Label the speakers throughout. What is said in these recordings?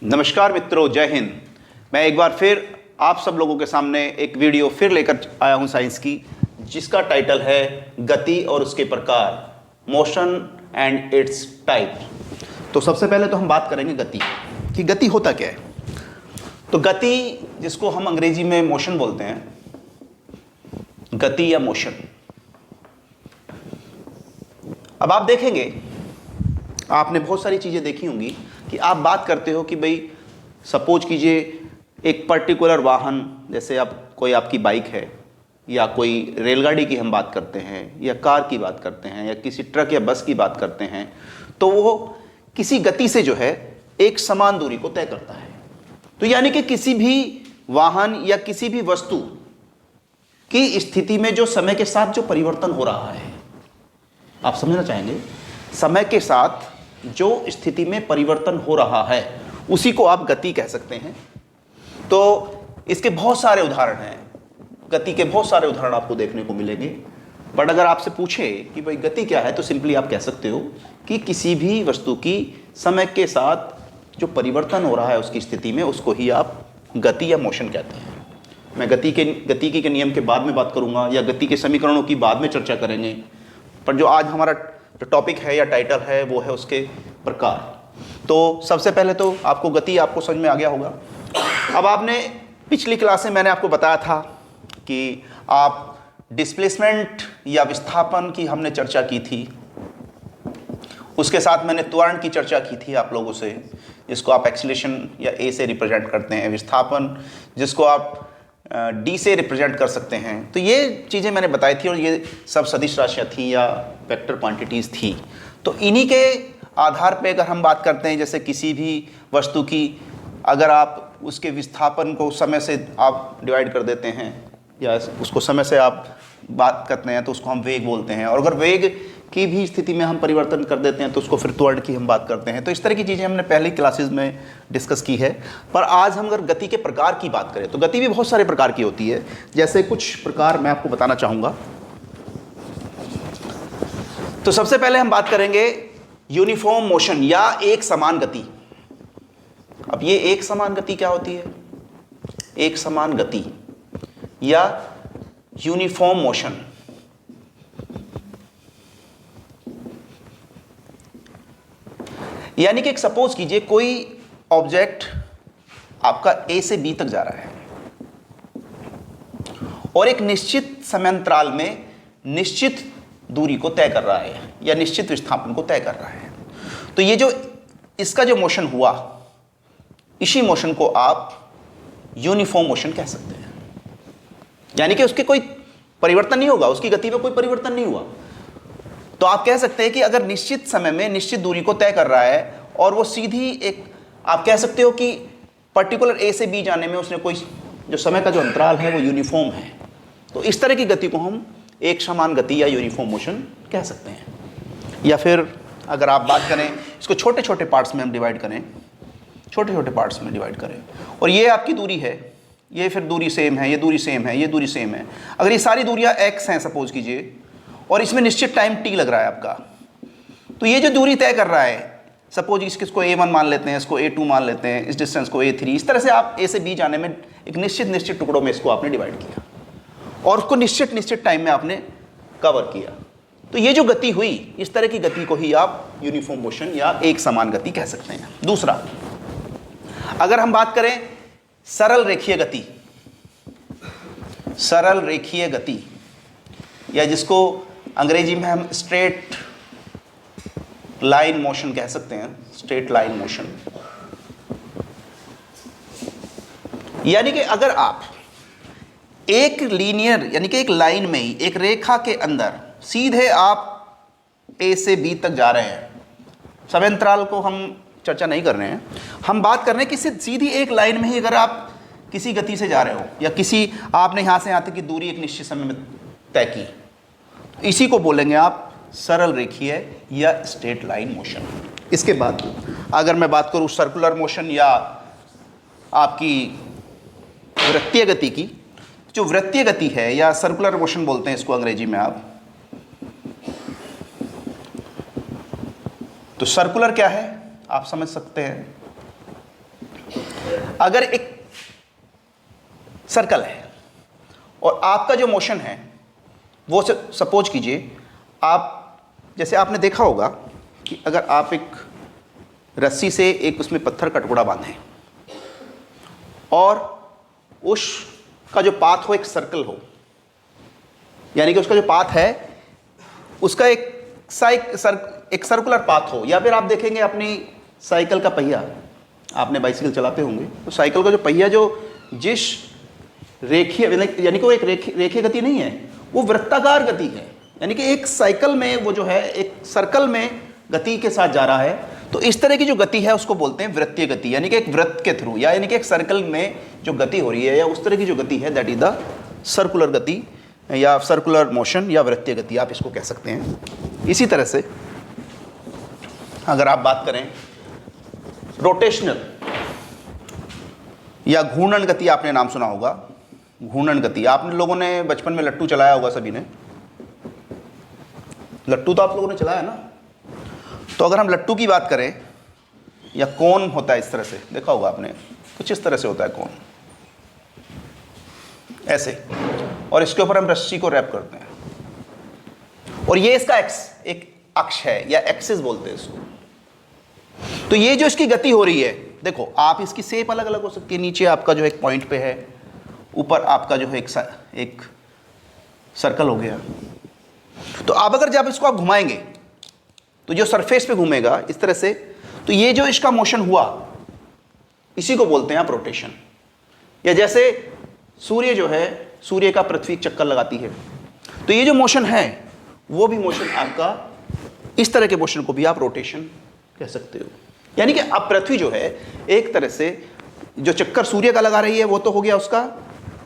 Speaker 1: नमस्कार मित्रों, जय हिंद। मैं एक बार फिर आप सब लोगों के सामने एक वीडियो फिर लेकर आया हूं साइंस की, जिसका टाइटल है गति और उसके प्रकार, मोशन एंड इट्स टाइप। तो सबसे पहले तो हम बात करेंगे गति कि गति होता क्या है। तो गति, जिसको हम अंग्रेजी में मोशन बोलते हैं, गति या मोशन। अब आप देखेंगे, आपने बहुत सारी चीज़ें देखी होंगी कि आप बात करते हो कि भाई सपोज कीजिए एक पर्टिकुलर वाहन, जैसे आप कोई आपकी बाइक है या कोई रेलगाड़ी की हम बात करते हैं या कार की बात करते हैं या किसी ट्रक या बस की बात करते हैं, तो वो किसी गति से जो है एक समान दूरी को तय करता है। तो यानी कि किसी भी वाहन या किसी भी वस्तु की स्थिति में जो समय के साथ जो परिवर्तन हो रहा है, आप समझना चाहेंगे, समय के साथ जो स्थिति में परिवर्तन हो रहा है उसी को आप गति कह सकते हैं। तो इसके बहुत सारे उदाहरण हैं, गति के बहुत सारे उदाहरण आपको देखने को मिलेंगे। बट अगर आपसे पूछे कि भाई गति क्या है, तो सिंपली आप कह सकते हो कि किसी भी वस्तु की समय के साथ जो परिवर्तन हो रहा है उसकी स्थिति में, उसको ही आप गति या मोशन कहते हैं। मैं गति के नियम के बाद में बात करूंगा या गति के समीकरणों की बाद में चर्चा करेंगे, पर जो आज हमारा जो टॉपिक है या टाइटल है वो है उसके प्रकार। तो सबसे पहले तो आपको गति आपको समझ में आ गया होगा। अब आपने पिछली क्लास में मैंने आपको बताया था कि आप डिस्प्लेसमेंट या विस्थापन की हमने चर्चा की थी, उसके साथ मैंने त्वरण की चर्चा की थी आप लोगों से, जिसको आप एक्सीलरेशन या ए से रिप्रेजेंट करते हैं, विस्थापन जिसको आप डी से रिप्रेजेंट कर सकते हैं। तो ये चीज़ें मैंने बताई थी और ये सब सदिश राशियाँ थी या वेक्टर क्वांटिटीज़ थी। तो इन्हीं के आधार पे अगर हम बात करते हैं, जैसे किसी भी वस्तु की अगर आप उसके विस्थापन को समय से आप डिवाइड कर देते हैं या उसको समय से आप बात करते हैं, तो उसको हम वेग बोलते हैं। और अगर वेग की भी स्थिति में हम परिवर्तन कर देते हैं तो उसको फिर त्वरण की हम बात करते हैं। तो इस तरह की चीज़ें हमने पहले क्लासेस में डिस्कस की है। पर आज हम अगर गति के प्रकार की बात करें तो गति भी बहुत सारे प्रकार की होती है। जैसे कुछ प्रकार मैं आपको बताना चाहूँगा। तो सबसे पहले हम बात करेंगे यूनिफॉर्म मोशन या एक समान गति। अब ये एक समान गति क्या होती है? एक समान गति या यूनिफॉर्म मोशन। यानी कि एक सपोज कीजिए कोई ऑब्जेक्ट आपका ए से बी तक जा रहा है और एक निश्चित समयांतराल में निश्चित दूरी को तय कर रहा है या निश्चित विस्थापन को तय कर रहा है। तो ये जो इसका जो मोशन हुआ, इसी मोशन को आप यूनिफॉर्म मोशन कह सकते हैं। यानी कि उसके कोई परिवर्तन नहीं होगा, उसकी गति में कोई परिवर्तन नहीं हुआ। तो आप कह सकते हैं कि अगर निश्चित समय में निश्चित दूरी को तय कर रहा है और वो सीधी एक, आप कह सकते हो कि पर्टिकुलर ए से बी जाने में उसने कोई जो समय का जो अंतराल है वो यूनिफॉर्म है, तो इस तरह की गति को हम एक समान गति या यूनिफॉर्म मोशन कह सकते हैं। या फिर अगर आप बात करें, इसको छोटे छोटे पार्ट्स में हम डिवाइड करें, छोटे छोटे पार्ट्स में डिवाइड करें, और ये आपकी दूरी है, ये फिर दूरी सेम है, ये दूरी सेम है, ये दूरी सेम है। अगर ये सारी दूरियां x हैं सपोज कीजिए, और इसमें निश्चित टाइम t लग रहा है आपका, तो ये जो दूरी तय कर रहा है, सपोज इसको a1 मान लेते हैं, इसको a2 मान लेते हैं, इस डिस्टेंस को a3, इस तरह से आप a से b जाने में एक निश्चित टुकड़ों में इसको आपने डिवाइड किया और उसको निश्चित टाइम में आपने कवर किया। तो ये जो गति हुई, इस तरह की गति को ही आप यूनिफॉर्म मोशन या एक समान गति कह सकते हैं। दूसरा, अगर हम बात करें सरल रेखीय गति, सरल रेखीय गति या जिसको अंग्रेजी में हम स्ट्रेट लाइन मोशन कह सकते हैं, स्ट्रेट लाइन मोशन। यानी कि अगर आप एक लीनियर यानी कि एक लाइन में ही, एक रेखा के अंदर सीधे आप ए से बी तक जा रहे हैं, समयांतराल को हम चर्चा नहीं कर रहे हैं, हम बात कर रहे हैं कि सीधी एक लाइन में ही अगर आप किसी गति से जा रहे हो या किसी आपने यहाँ से यहाँ तक की दूरी एक निश्चित समय में तय की, इसी को बोलेंगे आप सरल रेखीय या स्ट्रेट लाइन मोशन। इसके बाद अगर मैं बात करूँ सर्कुलर मोशन या आपकी वृत्तीय गति की, जो वृत्तीय गति है या सर्कुलर मोशन बोलते हैं इसको अंग्रेजी में आप, तो सर्कुलर क्या है आप समझ सकते हैं। अगर एक सर्कल है और आपका जो मोशन है वो सपोज कीजिए, आप जैसे आपने देखा होगा कि अगर आप एक रस्सी से एक उसमें पत्थर का टुकड़ा बांधें और उसका जो पाथ हो एक सर्कल हो, यानी कि उसका जो पाथ है उसका एक सर्कुलर पाथ हो, या फिर आप देखेंगे अपनी साइकिल का पहिया, आपने बाइसिकल चलाते होंगे तो साइकिल का जो पहिया जो जिस रेखीय, यानी कि वो एक रेखीय गति नहीं है, वो वृत्ताकार गति है, यानी कि एक साइकिल में वो जो है एक सर्कल में गति के साथ जा रहा है। तो इस तरह की जो गति है उसको बोलते हैं वृत्तीय गति, यानी कि एक वृत्त के थ्रू, या यानी कि एक सर्कल में जो गति हो रही है या उस तरह की जो गति है, दैट इज द सर्कुलर गति या सर्कुलर मोशन या वृत्तीय गति आप इसको कह सकते हैं। इसी तरह से अगर आप बात करें रोटेशनल या घूर्णन गति, आपने नाम सुना होगा घूर्णन गति। आपने लोगों ने बचपन में लट्टू चलाया होगा, सभी ने लट्टू तो आप लोगों ने चलाया ना। तो अगर हम लट्टू की बात करें, या कोन होता है इस तरह से, देखा होगा आपने, कुछ इस तरह से होता है कोन, ऐसे, और इसके ऊपर हम रस्सी को रैप करते हैं और ये इसका एक अक्ष है या एक्सिस बोलते हैं इसको। तो ये जो इसकी गति हो रही है, देखो आप इसकी शेप अलग अलग हो सकती है, नीचे आपका जो एक पॉइंट पे है, ऊपर आपका जो है एक सर्कल हो गया। तो अब अगर जब इसको आप घुमाएंगे तो जो सरफेस पे घूमेगा इस तरह से, तो ये जो इसका मोशन हुआ इसी को बोलते हैं आप रोटेशन। या जैसे सूर्य जो है, सूर्य का पृथ्वी चक्कर लगाती है, तो ये जो मोशन है वो भी मोशन आपका, इस तरह के मोशन को भी आप रोटेशन कह सकते हो। यानी कि अब पृथ्वी जो है एक तरह से जो चक्कर सूर्य का लगा रही है वो तो हो गया उसका,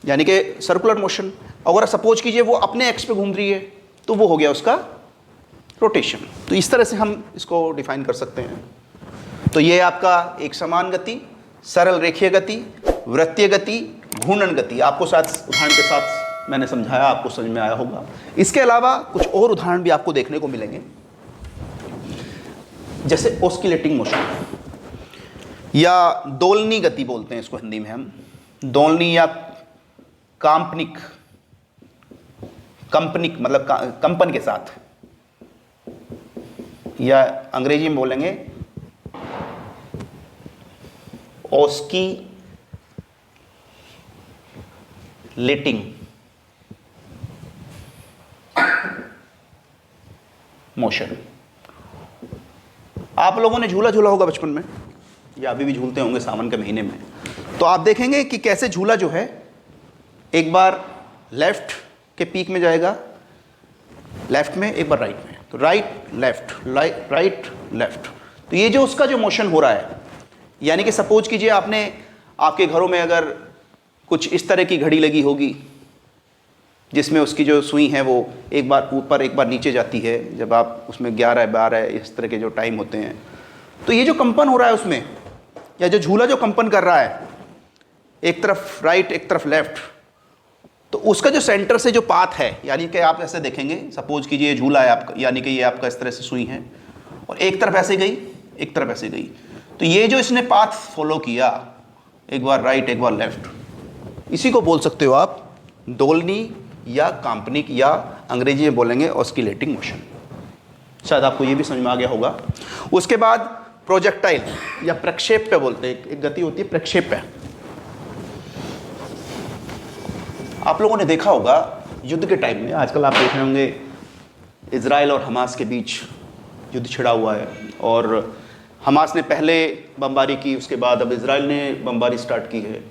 Speaker 1: यानी कि सर्कुलर मोशन। अगर सपोज कीजिए वो अपने एक्स पे घूम रही है तो वो हो गया उसका रोटेशन। तो इस तरह से हम इसको डिफाइन कर सकते हैं। तो ये आपका एक समान गति, सरल रेखीय गति, वृत्तीय गति, घूर्णन गति, आपको साथ उदाहरण के साथ मैंने समझाया, आपको समझ में आया होगा। इसके अलावा कुछ और उदाहरण भी आपको देखने को मिलेंगे, जैसे ऑस्किलेटिंग मोशन या दोलनी गति बोलते हैं इसको हिंदी में हम, दोलनी या कांपनिक, कंपनिक मतलब कंपन के साथ, या अंग्रेजी में बोलेंगे ऑस्किलेटिंग मोशन। आप लोगों ने झूला झूला होगा बचपन में, या अभी भी झूलते होंगे सावन के महीने में। तो आप देखेंगे कि कैसे झूला जो है एक बार लेफ्ट के पीक में जाएगा, लेफ्ट में, एक बार राइट में, तो राइट लेफ्ट राइट लेफ्ट। तो ये जो उसका जो मोशन हो रहा है, यानी कि सपोज कीजिए आपने आपके घरों में अगर कुछ इस तरह की घड़ी लगी होगी जिसमें उसकी जो सुई है वो एक बार ऊपर एक बार नीचे जाती है, जब आप उसमें 11-12 इस तरह के जो टाइम होते हैं, तो ये जो कंपन हो रहा है उसमें, या जो झूला जो कंपन कर रहा है एक तरफ राइट एक तरफ लेफ्ट, तो उसका जो सेंटर से जो पाथ है, यानी कि आप ऐसे देखेंगे, सपोज कीजिए झूला है आपका, यानी कि ये आपका इस तरह से सुई है और एक तरफ ऐसे गई एक तरफ ऐसे गई, तो ये जो इसने पाथ फॉलो किया, एक बार राइट एक बार लेफ्ट, इसी को बोल सकते हो आप दोलनी या कांपनिक, या अंग्रेजी में बोलेंगे ऑस्किलेटिंग मोशन। शायद आपको ये भी समझ में आ गया होगा। उसके बाद प्रोजेक्टाइल या प्रक्षेप पे बोलते हैं, एक गति होती है प्रक्षेप पे। आप लोगों ने देखा होगा युद्ध के टाइम में, आजकल आप देख रहे होंगे इजराइल और हमास के बीच युद्ध छिड़ा हुआ है, और हमास ने पहले बमबारी की, उसके बाद अब इजराइल ने बमबारी स्टार्ट की है।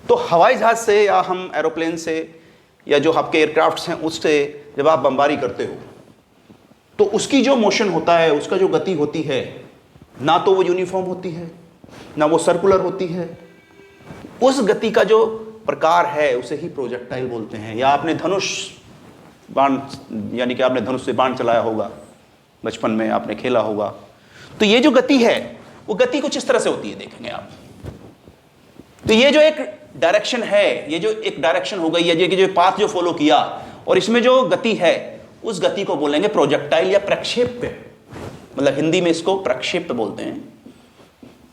Speaker 1: तो हवाई जहाज़ से या हम एरोप्लेन से या जो आपके एयरक्राफ्ट्स हैं उससे जब आप बमबारी करते हो तो उसकी जो मोशन होता है, उसका जो गति होती है, ना तो वो यूनिफॉर्म होती है ना वो सर्कुलर होती है, उस गति का जो प्रकार है उसे ही प्रोजेक्टाइल बोलते हैं। या आपने धनुष बाण, यानी कि आपने धनुष से बाण चलाया होगा, बचपन में आपने खेला होगा, तो ये जो गति है वो गति कुछ इस तरह से होती है, देखेंगे आप। तो ये जो एक डायरेक्शन है, ये जो एक डायरेक्शन हो गई, ये जो पाथ जो फॉलो किया, और इसमें जो गति है उस गति को बोलेंगे प्रोजेक्टाइल या प्रक्षेप पे, मतलब हिंदी में इसको प्रक्षेप पे बोलते हैं,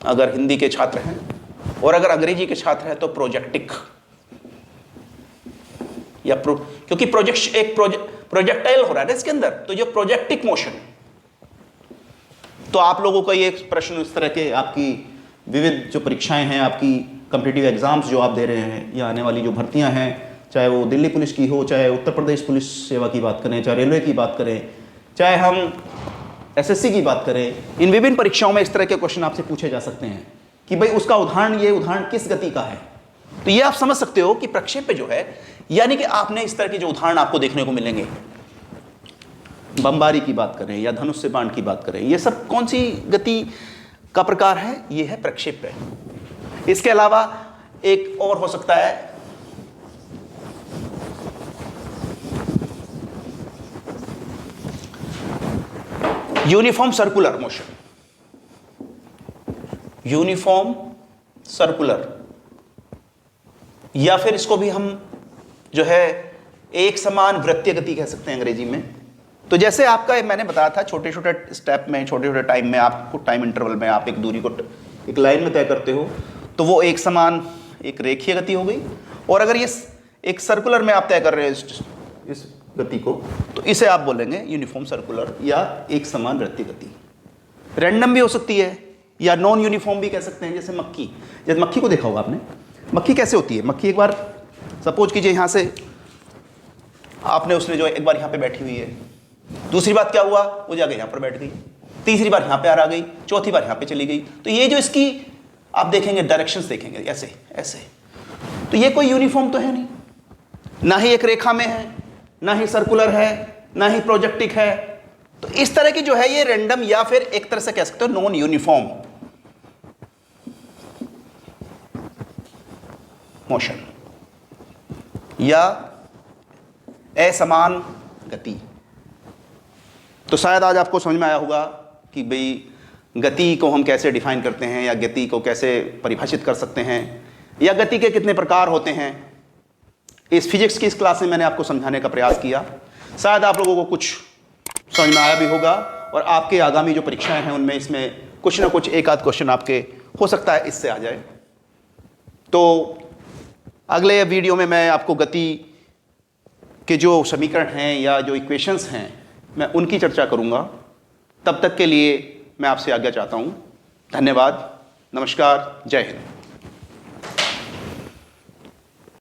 Speaker 1: अगर हिंदी के छात्र हैं और अगर अंग्रेजी के छात्र हैं तो प्रोजेक्टिक या क्योंकि प्रोजेक्टाइल हो रहा है ना इसके अंदर, तो जो प्रोजेक्टिक मोशन। तो आप लोगों का ये प्रश्न इस तरह के आपकी विविध जो परीक्षाएं हैं, आपकी कॉम्पिटिटिव एग्जाम्स जो आप दे रहे हैं या आने वाली जो भर्तियां हैं, चाहे वो दिल्ली पुलिस की हो, चाहे उत्तर प्रदेश पुलिस सेवा की बात करें, चाहे रेलवे की बात करें, चाहे हम एसएससी की बात करें, इन विभिन्न परीक्षाओं में इस तरह के क्वेश्चन आपसे पूछे जा सकते हैं कि भाई उसका उदाहरण, ये उदाहरण किस गति का है। तो ये आप समझ सकते हो कि प्रक्षेप्य जो है, यानी कि आपने इस तरह के जो उदाहरण आपको देखने को मिलेंगे, बमबारी की बात करें या धनुष से बाण की बात करें, ये सब कौन सी गति का प्रकार है? ये है प्रक्षेप्य। इसके अलावा एक और हो सकता है uniform circular motion, uniform circular, या फिर इसको भी हम जो है एक समान वृत्तीय गति कह सकते हैं अंग्रेजी में। तो जैसे आपका मैंने बताया था, छोटे छोटे स्टेप में, छोटे छोटे टाइम में, आपको टाइम इंटरवल में आप एक दूरी को एक लाइन में तय करते हो, तो वो एक समान एक रेखीय गति हो गई। और अगर ये एक सर्कुलर में आप तय कर रहे हैं इस गति को, तो इसे आप बोलेंगे यूनिफॉर्म सर्कुलर या एक समान वृत्तीय गति। रैंडम भी हो सकती है या नॉन यूनिफॉर्म भी कह सकते हैं। जैसे मक्खी, जैसे मक्खी को देखा होगा आपने, मक्खी कैसे होती है? मक्खी एक बार सपोज कीजिए यहाँ से आपने, उसने जो एक बार यहाँ पे बैठी हुई है, दूसरी बात क्या हुआ, वो जाके यहाँ पर बैठ गई, तीसरी बार यहाँ पे आ गई, चौथी बार यहाँ पे चली गई। तो ये जो इसकी आप देखेंगे डायरेक्शंस देखेंगे ऐसे ऐसे, तो ये कोई यूनिफॉर्म तो है नहीं, ना ही एक रेखा में है, ना ही सर्कुलर है, ना ही प्रोजेक्टिक है। तो इस तरह की जो है ये रैंडम या फिर एक तरह से कह सकते हो नॉन यूनिफॉर्म मोशन या असमान गति। तो शायद आज आपको समझ में आया होगा कि भाई गति को हम कैसे डिफाइन करते हैं या गति को कैसे परिभाषित कर सकते हैं या गति के कितने प्रकार होते हैं। इस फिजिक्स की इस क्लास में मैंने आपको समझाने का प्रयास किया। शायद आप लोगों को कुछ समझ में आया भी होगा और आपके आगामी जो परीक्षाएं हैं उनमें इसमें कुछ ना कुछ एक आध क्वेश्चन आपके हो सकता है इससे आ जाए। तो अगले वीडियो में मैं आपको गति के जो समीकरण हैं या जो इक्वेशंस हैं मैं उनकी चर्चा करूंगा। तब तक के लिए मैं आपसे आज्ञा चाहता हूं। धन्यवाद, नमस्कार, जय हिंद।